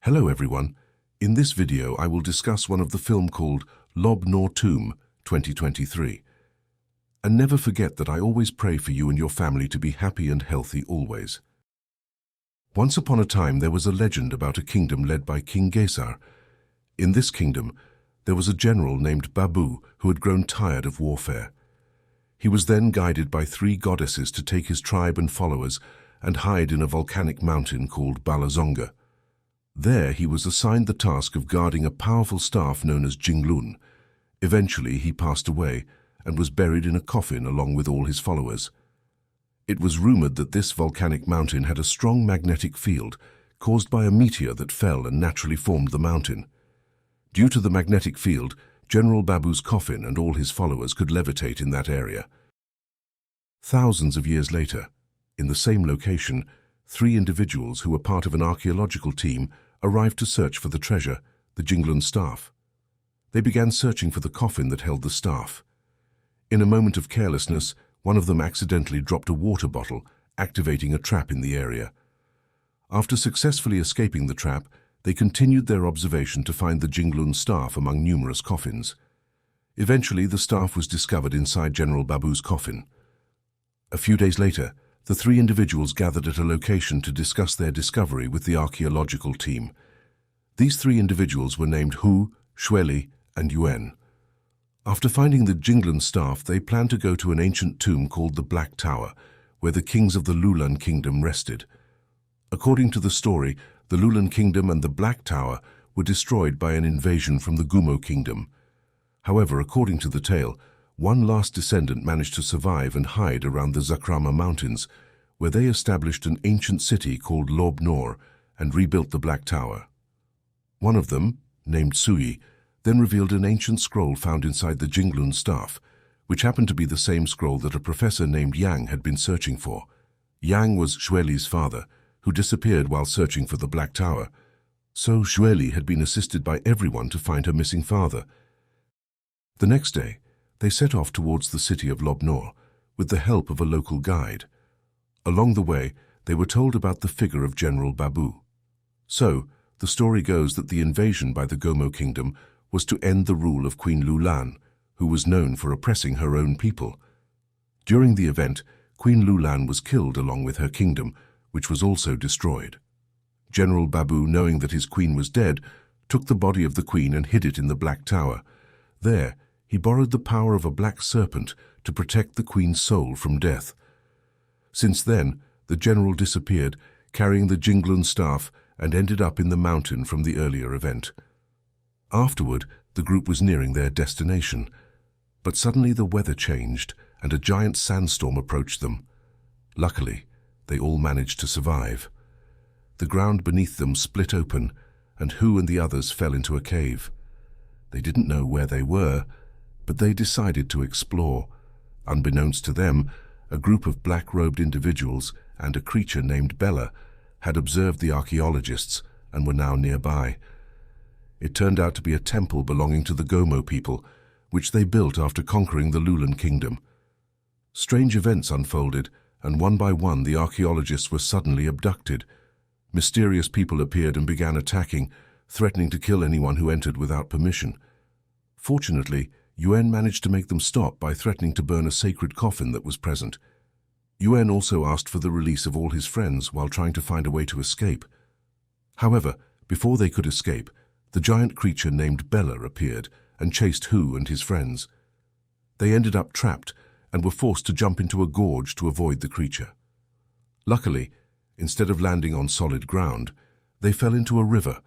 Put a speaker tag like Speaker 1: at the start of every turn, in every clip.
Speaker 1: Hello everyone. In this video I will discuss one of the film called Lop Nor 2023. And never forget that I always pray for you and your family to be happy and healthy always. Once upon a time there was a legend about a kingdom led by King Gesar. In this kingdom there was a general named Babu who had grown tired of warfare. He was then guided by 3 goddesses to take his tribe and followers and hide in a volcanic mountain called Balazonga. There he was assigned the task of guarding a powerful staff known as Jinglun. Eventually he passed away and was buried in a coffin along with all his followers. It was rumored that this volcanic mountain had a strong magnetic field caused by a meteor that fell and naturally formed the mountain. Due to the magnetic field, General Babu's coffin and all his followers could levitate in that area. Thousands of years later, in the same location, 3 individuals who were part of an archaeological team arrived to search for the treasure, the Jinglun staff. They began searching for the coffin that held the staff. In a moment of carelessness, one of them accidentally dropped a water bottle, activating a trap in the area. After successfully escaping the trap, they continued their observation to find the Jinglun staff among numerous coffins. Eventually, the staff was discovered inside General Babu's coffin. A few days later, the 3 individuals gathered at a location to discuss their discovery with the archaeological team. These 3 individuals were named Hu, Shirley, and Yuan. After finding the Jinglun staff, they planned to go to an ancient tomb called the Black Tower, where the kings of the Lulan kingdom rested. According to the story, the Lulan kingdom and the Black Tower were destroyed by an invasion from the Gumo kingdom. However, according to the tale, one last descendant managed to survive and hide around the Zakrama mountains, where they established an ancient city called Lop Nor and rebuilt the Black Tower. One of them, named Suyi, then revealed an ancient scroll found inside the Jinglun staff, which happened to be the same scroll that a professor named Yang had been searching for. Yang was Shirley's father, who disappeared while searching for the Black Tower, so Shirley had been assisted by everyone to find her missing father. The next day, they set off towards the city of Lop Nor with the help of a local guide. Along the way, they were told about the figure of General Babu. So, the story goes that the invasion by the Gomo kingdom was to end the rule of Queen Lulan, who was known for oppressing her own people. During the event, Queen Lulan was killed along with her kingdom, which was also destroyed. General Babu, knowing that his queen was dead, took the body of the queen and hid it in the Black Tower. There, he borrowed the power of a black serpent to protect the queen's soul from death. Since then, the general disappeared, carrying the Jinglun staff, and ended up in the mountain from the earlier event. Afterward, the group was nearing their destination. But suddenly the weather changed, and a giant sandstorm approached them. Luckily, they all managed to survive. The ground beneath them split open, and Hu and the others fell into a cave. They didn't know where they were, but they decided to explore. Unbeknownst to them, a group of black-robed individuals and a creature named Bella had observed the archaeologists and were now nearby. It turned out to be a temple belonging to the Gomo people, which they built after conquering the Lulan kingdom. Strange events unfolded, and one by one the archaeologists were suddenly abducted. Mysterious people appeared and began attacking, threatening to kill anyone who entered without permission. Fortunately, Yuan managed to make them stop by threatening to burn a sacred coffin that was present. Yuan also asked for the release of all his friends while trying to find a way to escape. However, before they could escape, the giant creature named Bella appeared and chased Hu and his friends. They ended up trapped and were forced to jump into a gorge to avoid the creature. Luckily, instead of landing on solid ground, they fell into a river,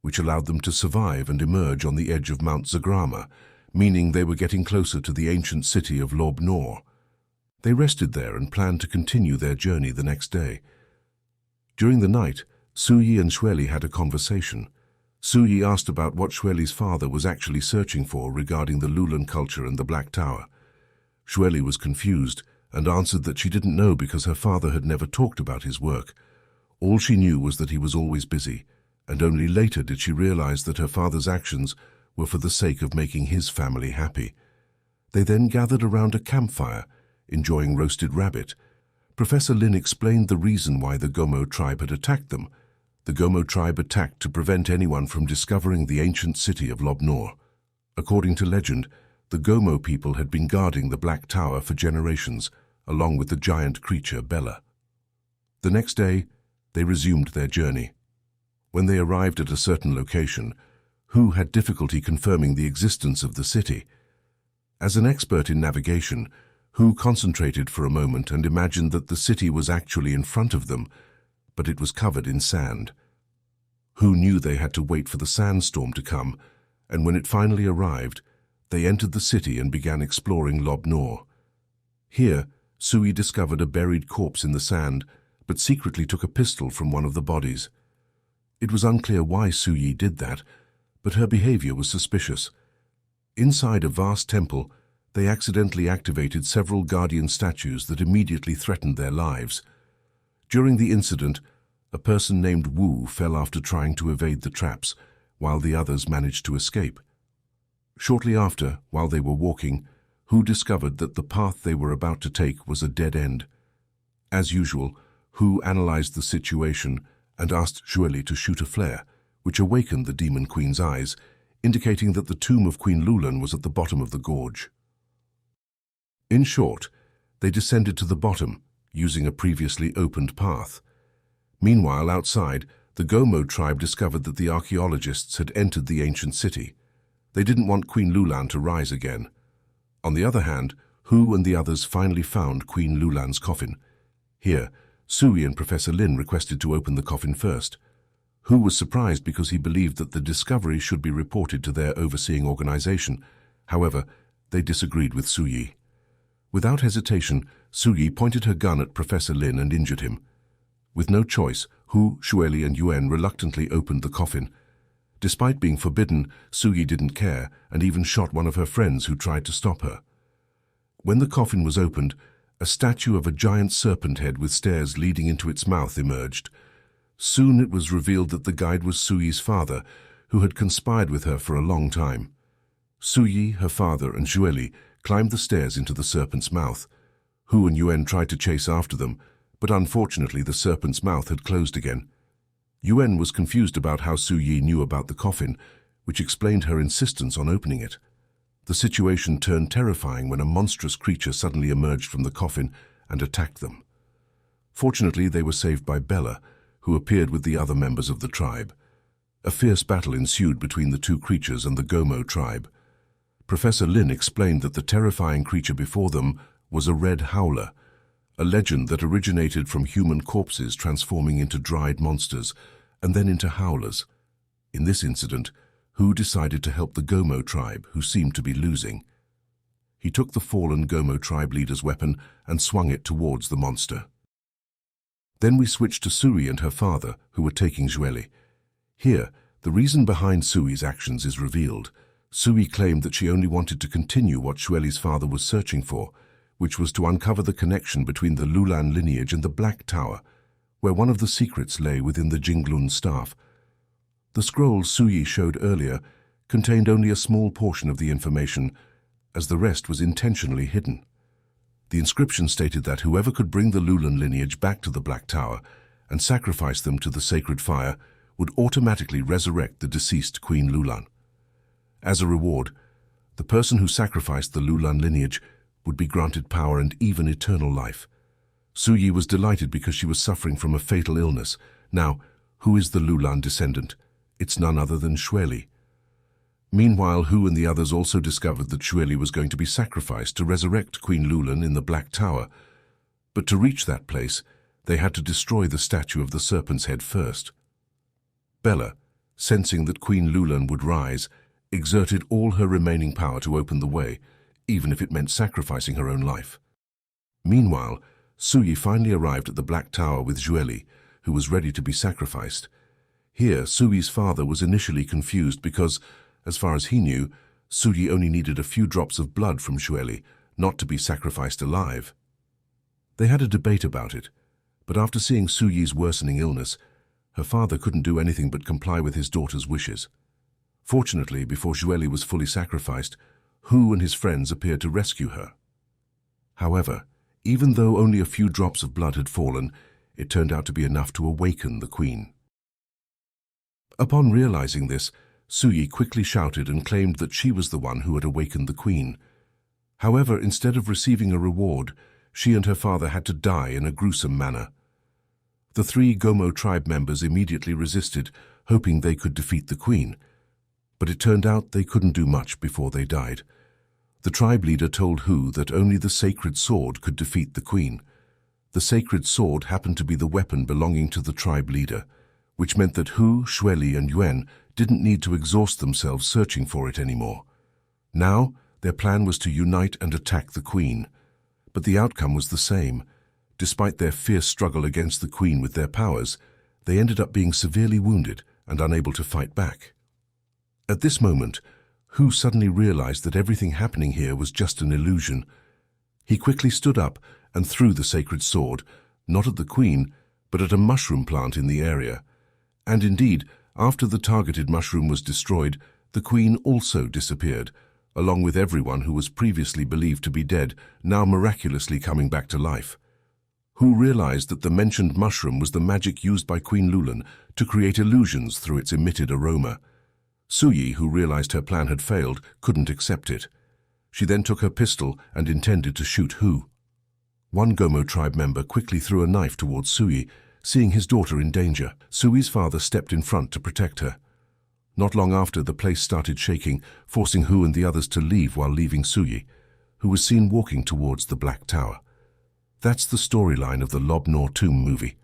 Speaker 1: which allowed them to survive and emerge on the edge of Mount Zagrama, meaning they were getting closer to the ancient city of Lop Nor. They rested there and planned to continue their journey the next day. During the night, Suyi and Shirley had a conversation. Suyi asked about what Shirley's father was actually searching for regarding the Lulan culture and the Black Tower. Shirley was confused and answered that she didn't know because her father had never talked about his work. All she knew was that he was always busy, and only later did she realize that her father's actions were for the sake of making his family happy. They then gathered around a campfire, enjoying roasted rabbit. Professor Lin explained the reason why the Gomo tribe had attacked them. the Gomo tribe attacked to prevent anyone from discovering the ancient city of Lop Nor. According to legend, the Gomo people had been guarding the Black Tower for generations, along with the giant creature Bella. The next day, they resumed their journey. When they arrived at a certain location, Hu had difficulty confirming the existence of the city. As an expert in navigation, Hu concentrated for a moment and imagined that the city was actually in front of them, but it was covered in sand. Hu knew they had to wait for the sandstorm to come, and when it finally arrived, they entered the city and began exploring Lop Nor. Here, Sui discovered a buried corpse in the sand, but secretly took a pistol from one of the bodies. It was unclear why Sui did that, but her behavior was suspicious. Inside a vast temple, they accidentally activated several guardian statues that immediately threatened their lives. During the incident, a person named Wu fell after trying to evade the traps, while the others managed to escape. Shortly after, while they were walking, Hu discovered that the path they were about to take was a dead end. As usual, Hu analyzed the situation and asked Sherly to shoot a flare, which awakened the Demon Queen's eyes, indicating that the tomb of Queen Lulan was at the bottom of the gorge. In short, they descended to the bottom, using a previously opened path. Meanwhile, outside, the Gomo tribe discovered that the archaeologists had entered the ancient city. They didn't want Queen Lulan to rise again. On the other hand, Hu and the others finally found Queen Lulan's coffin. Here, Sui and Professor Lin requested to open the coffin first. Hu was surprised because he believed that the discovery should be reported to their overseeing organization. However, they disagreed with Sui. Without hesitation, Sui pointed her gun at Professor Lin and injured him. With no choice, Hu, Sherly, and Yuan reluctantly opened the coffin. Despite being forbidden, Sui didn't care and even shot one of her friends who tried to stop her. When the coffin was opened, a statue of a giant serpent head with stairs leading into its mouth emerged. Soon it was revealed that the guide was Sui's father, who had conspired with her for a long time. Sui, her father, and Sherly climbed the stairs into the serpent's mouth. Hu and Yuan tried to chase after them, but unfortunately the serpent's mouth had closed again. Yuan was confused about how Sui knew about the coffin, which explained her insistence on opening it. The situation turned terrifying when a monstrous creature suddenly emerged from the coffin and attacked them. Fortunately, they were saved by Bella, who appeared with the other members of the tribe. A fierce battle ensued between the two creatures and the Gomo tribe. Professor Lin explained that the terrifying creature before them was a red howler, a legend that originated from human corpses transforming into dried monsters and then into howlers. In this incident, Hu decided to help the Gomo tribe, who seemed to be losing. He took the fallen Gomo tribe leader's weapon and swung it towards the monster. Then we switched to Sui and her father, who were taking Sherly. Here, the reason behind Sui's actions is revealed. Sui claimed that she only wanted to continue what Sherly's father was searching for, which was to uncover the connection between the Lulan lineage and the Black Tower, where one of the secrets lay within the Jinglun staff. The scroll Sui showed earlier contained only a small portion of the information, as the rest was intentionally hidden. The inscription stated that whoever could bring the Lulan lineage back to the Black Tower and sacrifice them to the sacred fire would automatically resurrect the deceased Queen Lulan. As a reward, the person who sacrificed the Lulan lineage would be granted power and even eternal life. Sui was delighted because she was suffering from a fatal illness. Now, who is the Lulan descendant? It's none other than Sherly. Meanwhile, Hu and the others also discovered that Sherly was going to be sacrificed to resurrect Queen Lulan in the Black Tower. But to reach that place, they had to destroy the statue of the serpent's head first. Bella, sensing that Queen Lulan would rise, exerted all her remaining power to open the way, even if it meant sacrificing her own life. Meanwhile, Sui finally arrived at the Black Tower with Sherly, who was ready to be sacrificed. Here, Sui's father was initially confused because, as far as he knew, Sui only needed a few drops of blood from Sherly, not to be sacrificed alive. They had a debate about it, but after seeing Sui's worsening illness, her father couldn't do anything but comply with his daughter's wishes. Fortunately, before Sherly was fully sacrificed, Hu and his friends appeared to rescue her. However, even though only a few drops of blood had fallen, it turned out to be enough to awaken the queen. Upon realizing this, Suyi quickly shouted and claimed that she was the one who had awakened the queen. However, instead of receiving a reward, she and her father had to die in a gruesome manner. The 3 Gomo tribe members immediately resisted, hoping they could defeat the queen. But it turned out they couldn't do much before they died. The tribe leader told Hu that only the sacred sword could defeat the queen. The sacred sword happened to be the weapon belonging to the tribe leader, which meant that Hu, Sherly, and Yuan didn't need to exhaust themselves searching for it anymore. Now, their plan was to unite and attack the queen. But the outcome was the same. Despite their fierce struggle against the queen with their powers, they ended up being severely wounded and unable to fight back. At this moment, Hu suddenly realized that everything happening here was just an illusion. He quickly stood up and threw the sacred sword, not at the queen, but at a mushroom plant in the area. And indeed, after the targeted mushroom was destroyed, the queen also disappeared, along with everyone who was previously believed to be dead, now miraculously coming back to life. Hu realized that the mentioned mushroom was the magic used by Queen Lulan to create illusions through its emitted aroma. Suyi, who realized her plan had failed, couldn't accept it. She then took her pistol and intended to shoot Hu. One Gomo tribe member quickly threw a knife towards Suyi, seeing his daughter in danger. Suyi's father stepped in front to protect her. Not long after, the place started shaking, forcing Hu and the others to leave while leaving Suyi, who was seen walking towards the Black Tower. That's the storyline of the Lop Nor tomb movie.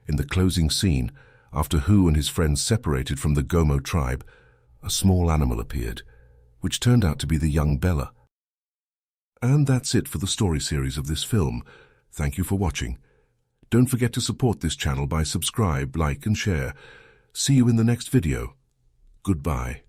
Speaker 1: In the closing scene, after Hu and his friends separated from the Gomo tribe, a small animal appeared, which turned out to be the young Bella. And that's it for the story series of this film. Thank you for watching. Don't forget to support this channel by subscribe, like and share. See you in the next video. Goodbye.